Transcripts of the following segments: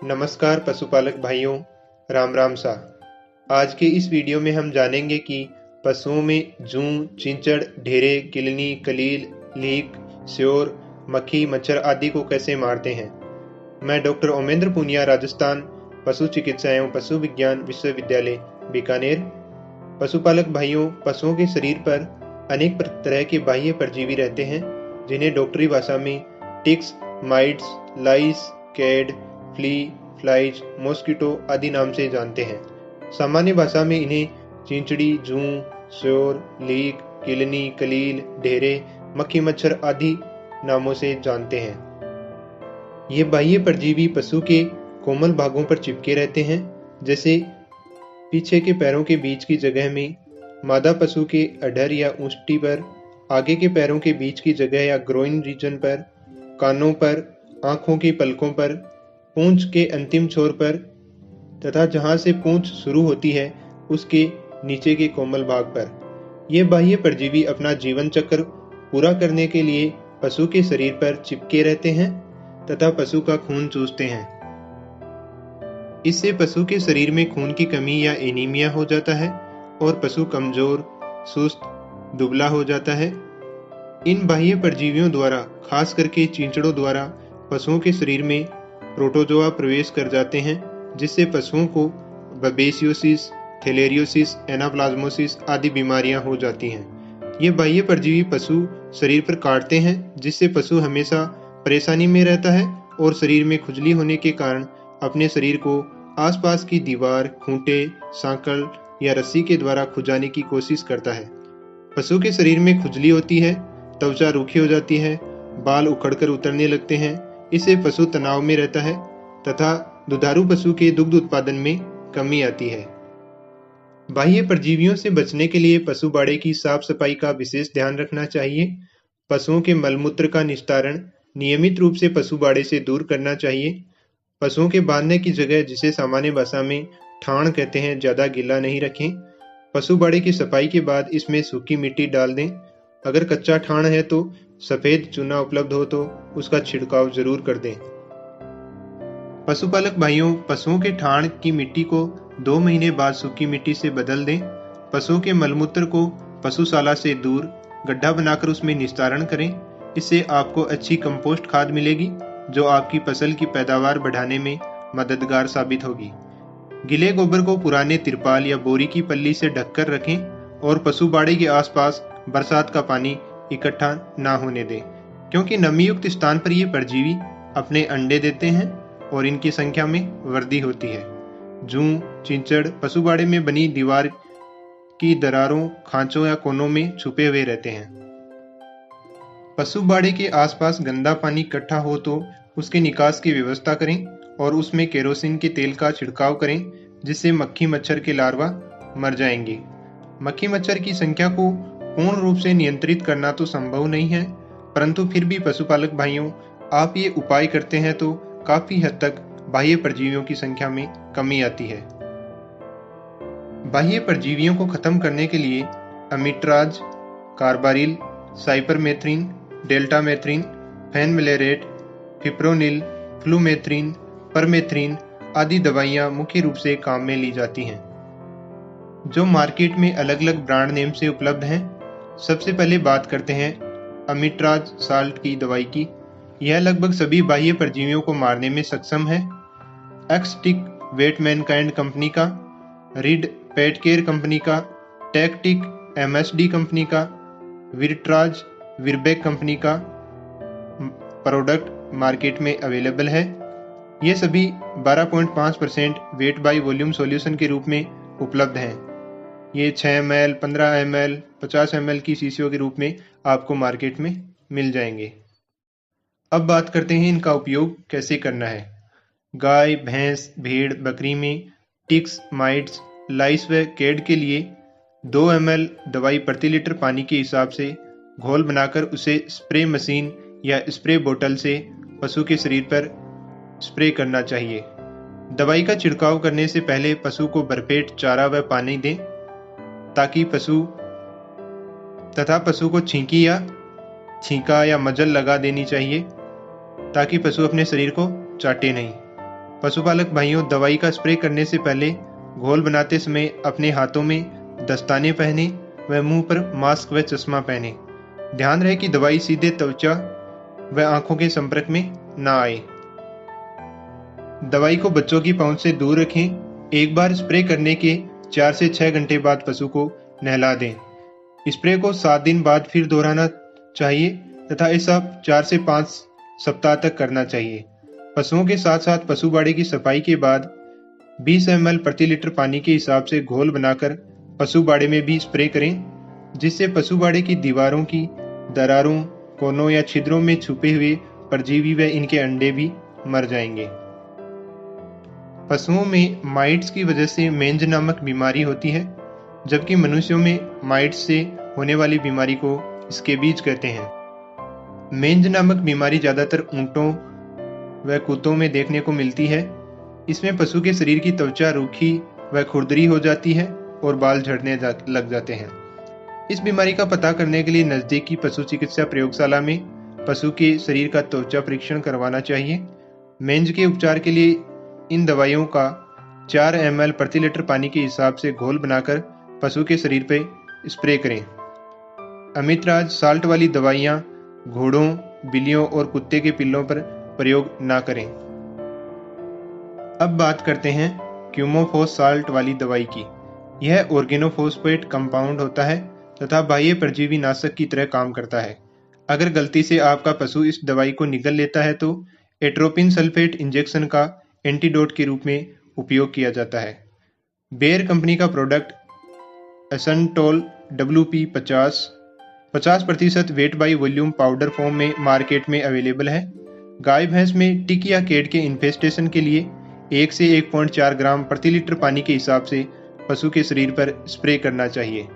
नमस्कार पशुपालक भाइयों, राम राम सा। आज के इस वीडियो में हम जानेंगे कि पशुओं में जूं, चिंचड़, ढेरे, किलनी, कलील, लीक, स्योर, मक्खी, मच्छर आदि को कैसे मारते हैं। मैं डॉक्टर ओमेंद्र पुनिया, राजस्थान पशु चिकित्सा एवं पशु विज्ञान विश्वविद्यालय बीकानेर। पशुपालक भाइयों, पशुओं के शरीर पर अनेक तरह के बाह्य परजीवी रहते हैं, जिन्हें डॉक्टरी भाषा में टिक्स, माइट्स, लाइस, कैड, फ्ली, फ्लाइज, मॉस्किटो आदि नाम से जानते हैं। सामान्य भाषा में इन्हें चिंचड़ी, जूं, स्योर, लीक, किलनी, कलील, ढेरे, मक्खी, मच्छर आदि नामों से जानते हैं। ये बाह्य परजीवी पशु के कोमल भागों पर चिपके रहते हैं, जैसे पीछे के पैरों के बीच की जगह में, मादा पशु के अधर या ऊष्टी पर, आगे के पैरों के बीच की जगह या ग्रोइन रीजन पर, कानों पर, आंखों की पलकों पर, पूंछ के अंतिम छोर पर तथा जहां से पूंछ शुरू होती है उसके नीचे के कोमल भाग पर। ये बाह्य परजीवी अपना जीवन चक्र पूरा करने के लिए पशु के शरीर पर चिपके रहते हैं तथा पशु का खून चूसते हैं। इससे पशु के शरीर में खून की कमी या एनीमिया हो जाता है और पशु कमजोर, सुस्त, दुबला हो जाता है। इन बाह्य परजीवियों द्वारा, खास करके चींचड़ों द्वारा, पशुओं के शरीर में प्रोटोजोआ प्रवेश कर जाते हैं, जिससे पशुओं को बबेसियोसिस, थैलेरियोसिस, एनाप्लाज्मोसिस आदि बीमारियां हो जाती हैं। ये बाह्य परजीवी पशु शरीर पर काटते हैं, जिससे पशु हमेशा परेशानी में रहता है और शरीर में खुजली होने के कारण अपने शरीर को आसपास की दीवार, खूंटे, सांकल या रस्सी के द्वारा खुजाने की कोशिश करता है। पशु के शरीर में खुजली होती है, त्वचा रूखी हो जाती है, बाल उखड़कर उतरने लगते हैं। इससे पशु तनाव में रहता है तथा दुधारू पशु के दुग्ध उत्पादन में कमी आती है। बाह्य परजीवियों से बचने के लिए पशु बाड़े की साफ सफाई का विशेष ध्यान रखना चाहिए। पशुओं के मलमूत्र का निस्तारण नियमित रूप से पशु बाड़े से दूर करना चाहिए। पशुओं के बांधने की जगह, जिसे सामान्य भाषा में ठाण कहते हैं, ज्यादा गीला नहीं रखें। पशु बाड़े की सफाई के बाद इसमें सूखी मिट्टी डाल दें। अगर कच्चा ठाण है तो सफेद चूना उपलब्ध हो तो उसका छिड़काव जरूर कर दें। पशुपालक भाइयों, पशुओं के ठाण की मिट्टी को 2 महीने बाद सूखी मिट्टी से बदल दें। पशुओं के मलमूत्र को पशुशाला से दूर गड्ढा बनाकर उसमें निस्तारण करें। इससे आपको अच्छी कंपोस्ट खाद मिलेगी, जो आपकी फसल की पैदावार बढ़ाने में मददगार साबित होगी। गीले गोबर को पुराने तिरपाल या बोरी की पल्ली से ढककर रखें और पशु बाड़े के आसपास बरसात का पानी इकट्ठा ना होने दें, क्योंकि नमी युक्त स्थान पर ये परजीवी अपने अंडे देते हैं और इनकी संख्या में वृद्धि होती है। जूं, चिंचड़ पशु बाड़े में बनी दीवार की दरारों, खांचों या कोनों में छुपे हुए रहते हैं। पशु बाड़े के आसपास गंदा पानी इकट्ठा हो तो उसके निकास की व्यवस्था करें और उसमें केरोसिन के तेल का छिड़काव करें, जिससे मक्खी मच्छर के लार्वा मर जाएंगे। मक्खी मच्छर की संख्या को पूर्ण रूप से नियंत्रित करना तो संभव नहीं है, परंतु फिर भी पशुपालक भाइयों, आप ये उपाय करते हैं तो काफी हद तक बाह्य परजीवियों की संख्या में कमी आती है। बाह्य परजीवियों को खत्म करने के लिए amitraz, carbaryl, cypermethrin, deltamethrin, fenvalerate, fipronil, flumethrin, permethrin आदि दवाइयां मुख्य रूप से काम में ली जाती हैं, जो मार्केट में अलग अलग ब्रांड नेम से उपलब्ध हैं। सबसे पहले बात करते हैं अमिट्राज साल्ट की दवाई की। यह लगभग सभी बाह्य परजीवियों को मारने में सक्षम है। एक्सटिक वेटमैनकाइंड कंपनी का, रिड पेटकेयर कंपनी का, टैक्टिक एमएसडी कंपनी का, विरट्राज विरबेक कंपनी का प्रोडक्ट मार्केट में अवेलेबल है। ये सभी 12.5% वेट बाई वॉल्यूम सॉल्यूशन के रूप में उपलब्ध हैं। ये 6 ml, 15 ml, 50 ml की शीशियों के रूप में आपको मार्केट में मिल जाएंगे। अब बात करते हैं इनका उपयोग कैसे करना है। गाय, भैंस, भेड़, बकरी में टिक्स, माइट्स, लाइस व कैड के लिए 2 ml दवाई प्रति लीटर पानी के हिसाब से घोल बनाकर उसे स्प्रे मशीन या स्प्रे बोतल से पशु के शरीर पर स्प्रे करना चाहिए। दवाई का छिड़काव करने से पहले पशु को भरपेट चारा व पानी दें, ताकि पशु को छींका या मजल लगा देनी चाहिए, ताकि पशु अपने शरीर को चाटे नहीं। पशुपालक भाइयों, दवाई का स्प्रे करने से पहले घोल बनाते समय अपने हाथों में दस्ताने पहने व मुंह पर मास्क व चश्मा पहने। ध्यान रहे कि दवाई सीधे त्वचा व आंखों के संपर्क में ना आए। दवाई को बच्चों की पहुंच से दूर रखें। एक बार स्प्रे करने के 4 से 6 घंटे बाद पशु को नहला दें। स्प्रे को 7 दिन बाद फिर दोहराना चाहिए तथा ऐसा 4 से 5 सप्ताह तक करना चाहिए। पशुओं के साथ साथ पशु बाड़े की सफाई के बाद 20 ml प्रति लीटर पानी के हिसाब से घोल बनाकर पशु बाड़े में भी स्प्रे करें, जिससे पशु बाड़े की दीवारों की दरारों, कोनों या छिद्रों में छुपे हुए परजीवी व इनके अंडे भी मर जाएंगे। पशुओं में माइट्स की वजह से मेंज नामक बीमारी होती है, जबकि मनुष्यों में माइट्स से होने वाली बीमारी को स्केबीज कहते हैं। मेंज नामक बीमारी ज्यादातर ऊंटों व कुत्तों में देखने को मिलती है। इसमें पशु के शरीर की त्वचा रूखी व खुरदरी हो जाती है और बाल झड़ने लग जाते हैं। इस बीमारी का पता करने के लिए नजदीकी पशु चिकित्सा प्रयोगशाला में पशु के शरीर का त्वचा परीक्षण करवाना चाहिए। मेंज के उपचार के लिए इन दवाइयों का 4 ml प्रति लीटर पानी के हिसाब से घोल बनाकर पशु के शरीर पर स्प्रे करें। अमितराज साल्ट वाली दवाइयां घोड़ों, बिल्लियों और कुत्ते के पिल्लों पर प्रयोग ना करें। अब बात करते हैं क्यूमोफोस साल्ट वाली दवाई की। यह ऑर्गेनोफॉस्फेट कंपाउंड होता है तथा बाह्य परजीवी नाशक की तरह काम करता है। अगर गलती से आपका पशु इस दवाई को निगल लेता है तो एट्रोपिन सल्फेट इंजेक्शन का एंटीडोट के रूप में उपयोग किया जाता है। बेयर कंपनी का product Asuntol WP 50% weight by volume powder form में मार्केट में अवेलेबल है। गाय भैंस में टिक या केड के इन्फेस्टेशन के लिए 1 से 1.4 ग्राम प्रति लीटर पानी के हिसाब से पशु के शरीर पर स्प्रे करना चाहिए।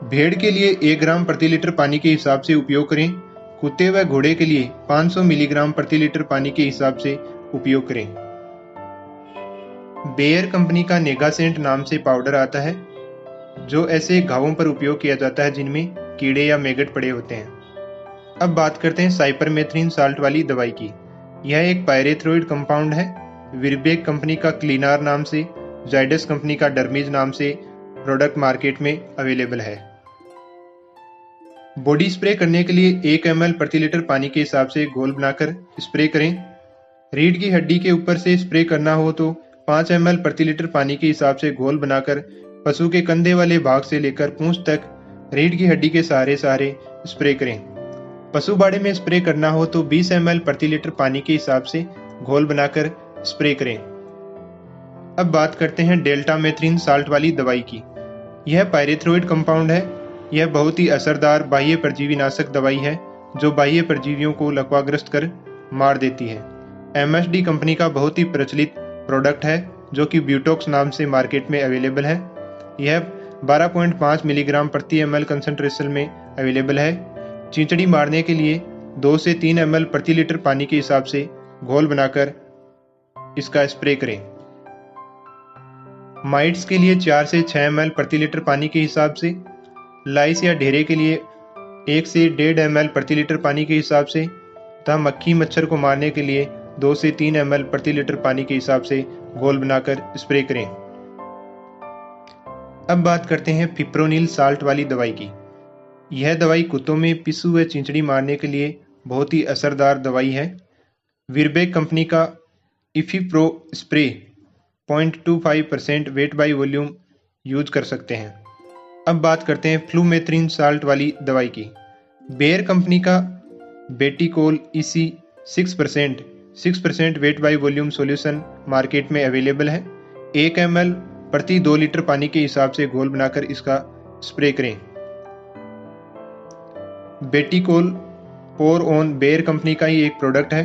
भेड़ के लिए 1 ग्राम प्रति लीटर पानी के हिसाब से उपयोग करें। कुत्ते व घोड़े के लिए 500 मिलीग्राम प्रति लीटर पानी के हिसाब से उपयोग करें। बेयर कंपनी का नेगासेंट नाम से पाउडर आता है, जो ऐसे घावों पर उपयोग किया जाता है जिनमें कीड़े या मैगट पड़े होते हैं। अब बात करते हैं साइपरमेथ्रिन साल्ट वाली दवाई की। यह एक पायरेथ्रोइड कंपाउंड है। विरबेक कंपनी का क्लीनार नाम से, जाइडस कंपनी का डर्मीज नाम से प्रोडक्ट मार्केट में अवेलेबल है। बॉडी स्प्रे करने के लिए 1 ml प्रति लीटर पानी के हिसाब से घोल बनाकर स्प्रे करें। रीढ़ की हड्डी के ऊपर से स्प्रे करना हो तो 5 ml प्रति लीटर पानी के हिसाब से घोल बनाकर पशु के कंधे वाले भाग से लेकर पूंछ तक रीढ़ की हड्डी के सहारे स्प्रे करें। पशु बाड़े में स्प्रे करना हो तो 20 ml प्रति लीटर पानी के हिसाब से घोल बनाकर स्प्रे करें। अब बात करते हैं डेल्टामेथ्रिन साल्ट वाली दवाई की। यह पायरेथ्रोइड कंपाउंड है। यह बहुत ही असरदार बाह्य परजीवी नाशक दवाई है जो बाह्य परजीवियों को लकवाग्रस्त कर मार देती है। MSD कंपनी का बहुत ही प्रचलित प्रोडक्ट है जो कि ब्यूटॉक्स नाम से मार्केट में अवेलेबल है। यह 12.5 मिलीग्राम प्रति ml कंसंट्रेशन में अवेलेबल है। चींचड़ी मारने के लिए 2 से 3 ml प्रति लीटर पानी के हिसाब से घोल बनाकर इसका स्प्रे करें। माइट्स के लिए 4 से 6 ml प्रति लीटर पानी के हिसाब से, लाइस या ढेरे के लिए 1 से 1.5 ml प्रति लीटर पानी के हिसाब से तथा मक्खी मच्छर को मारने के लिए 2 से 3 ml प्रति लीटर पानी के हिसाब से घोल बनाकर स्प्रे करें। अब बात करते हैं फिप्रोनिल साल्ट वाली दवाई की। यह दवाई कुत्तों में पिस्सू व चिंचड़ी मारने के लिए बहुत ही असरदार दवाई है। विरबेक कंपनी का Efipro spray 0.25% weight by volume use कर सकते हैं। अब बात करते हैं फ्लूमेथ्रिन साल्ट वाली दवाई की। बेयर कंपनी का बेटिकोल EC 6% wait by volume solution market में अवेलेबल है। 1 ml प्रति 2 लीटर पानी के हिसाब से घोल बनाकर इसका स्प्रे करें। बेटिकोल पोर ऑन बेयर कंपनी का ही एक प्रोडक्ट है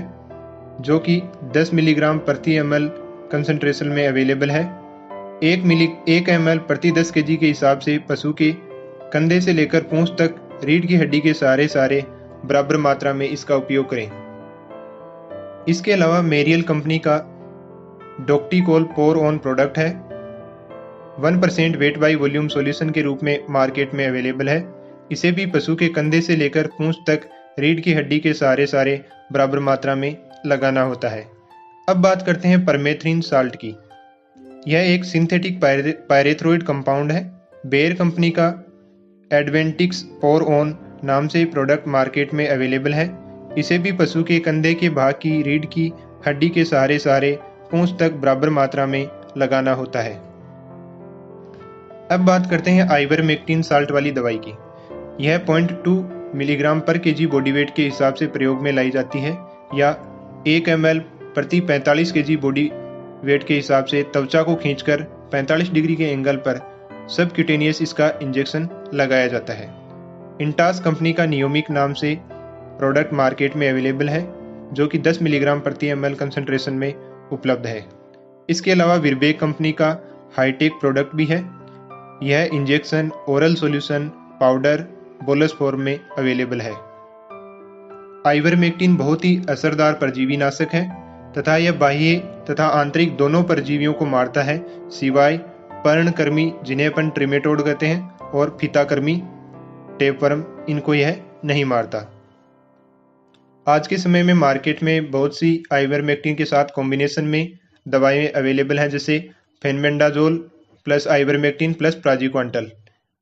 जो कि 10 मिलीग्राम प्रति ml कंसंट्रेशन में अवेलेबल है। 1 ml प्रति 10 kg के हिसाब से पशु के कंधे से लेकर पूंछ तक रीढ़ की हड्डी के सहारे बराबर मात्रा में इसका उपयोग करें। इसके अलावा मेरियल कंपनी का डॉक्टिकोल पोर ऑन प्रोडक्ट है। 1% वेट बाई वॉल्यूम सॉल्यूशन के रूप में मार्केट में अवेलेबल है। इसे भी पशु के कंधे से लेकर पूंछ तक रीढ़ की हड्डी के सहारे बराबर मात्रा में लगाना होता है। अब बात करते हैं परमेथ्रिन साल्ट की। यह एक सिंथेटिक पायरेथ्रोइड कंपाउंड है। बेयर कंपनी का एडवेंटिक्स पोर ऑन नाम से प्रोडक्ट मार्केट में अवेलेबल है। इसे भी पशु के कंधे के भाग की रीढ़ की हड्डी के सहारे पूंछ तक बराबर मात्रा में लगाना होता है। अब बात करते हैं आइवरमेक्टिन साल्ट वाली दवाई की। यह 0.2 मिलीग्राम पर केजी बॉडी वेट के हिसाब से प्रयोग में लाई जाती है या 1 ml प्रति 45 केजी बॉडी वेट के हिसाब से त्वचा को खींचकर 45 डिग्री के एंगल पर सबक्यूटेनियस इसका इंजेक्शन लगाया जाता है। इंटास कंपनी का नियोमिक नाम से प्रोडक्ट मार्केट में अवेलेबल है, जो कि 10 मिलीग्राम प्रति ml कंसंट्रेशन में उपलब्ध है। इसके अलावा विरबेक कंपनी का हाईटेक प्रोडक्ट भी है। यह injection, oral solution, powder, bolus form में अवेलेबल है। आइवरमेक्टिन बहुत ही असरदार परजीवी नाशक है तथा यह बाह्य तथा आंतरिक दोनों परजीवियों को मारता है, सिवाय पर्णकृमि जिन्हें अपन ट्रिमेटोड कहते हैं और फीताकृमि टेपवर्म, इनको यह नहीं मारता। आज के समय में मार्केट में बहुत सी आइवरमेक्टिन के साथ कॉम्बिनेशन में दवाएं अवेलेबल हैं, जैसे फेनबेंडाजोल प्लस आइवरमेक्टिन प्लस प्राजिक्वांटल।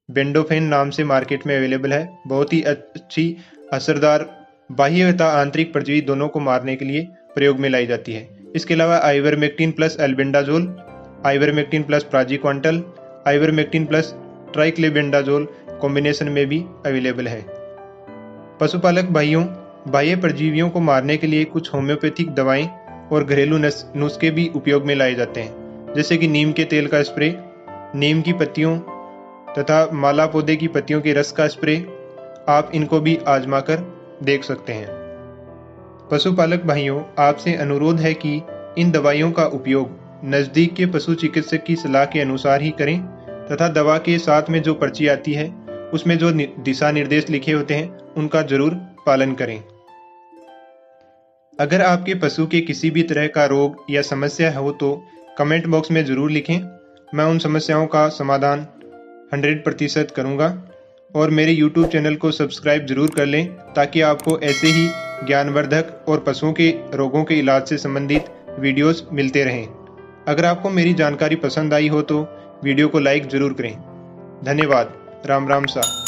बेंडोफेन नाम से मार्केट में अवेलेबल है। बहुत ही अच्छी असरदार बाह्य तथा आंतरिक परजीवी दोनों को मारने के लिए प्रयोग में लाई जाती है। इसके अलावा ivermectin plus albendazole, ivermectin plus praziquantel, ivermectin plus triclabendazole combination में भी अवेलेबल है। पशुपालक भाइयों, बाह्य परजीवियों को मारने के लिए कुछ होम्योपैथिक दवाएं और घरेलू नुस्खे भी उपयोग में लाए जाते हैं, जैसे कि नीम के तेल का स्प्रे, नीम की पत्तियों तथा माला पौधे की पत्तियों के रस का स्प्रे। आप इनको भी आजमा कर देख सकते हैं। पशुपालक भाइयों, आपसे अनुरोध है कि इन दवाइयों का उपयोग नज़दीक के पशु चिकित्सक की सलाह के अनुसार ही करें तथा दवा के साथ में जो पर्ची आती है उसमें जो दिशा निर्देश लिखे होते हैं उनका जरूर पालन करें। अगर आपके पशु के किसी भी तरह का रोग या समस्या हो तो कमेंट बॉक्स में जरूर लिखें। मैं उन समस्याओं का समाधान 100% करूंगा। और मेरे YouTube चैनल को सब्सक्राइब जरूर कर लें, ताकि आपको ऐसे ही ज्ञानवर्धक और पशुओं के रोगों के इलाज से संबंधित वीडियोस मिलते रहें। अगर आपको मेरी जानकारी पसंद आई हो तो वीडियो को लाइक जरूर करें। धन्यवाद। राम राम सा।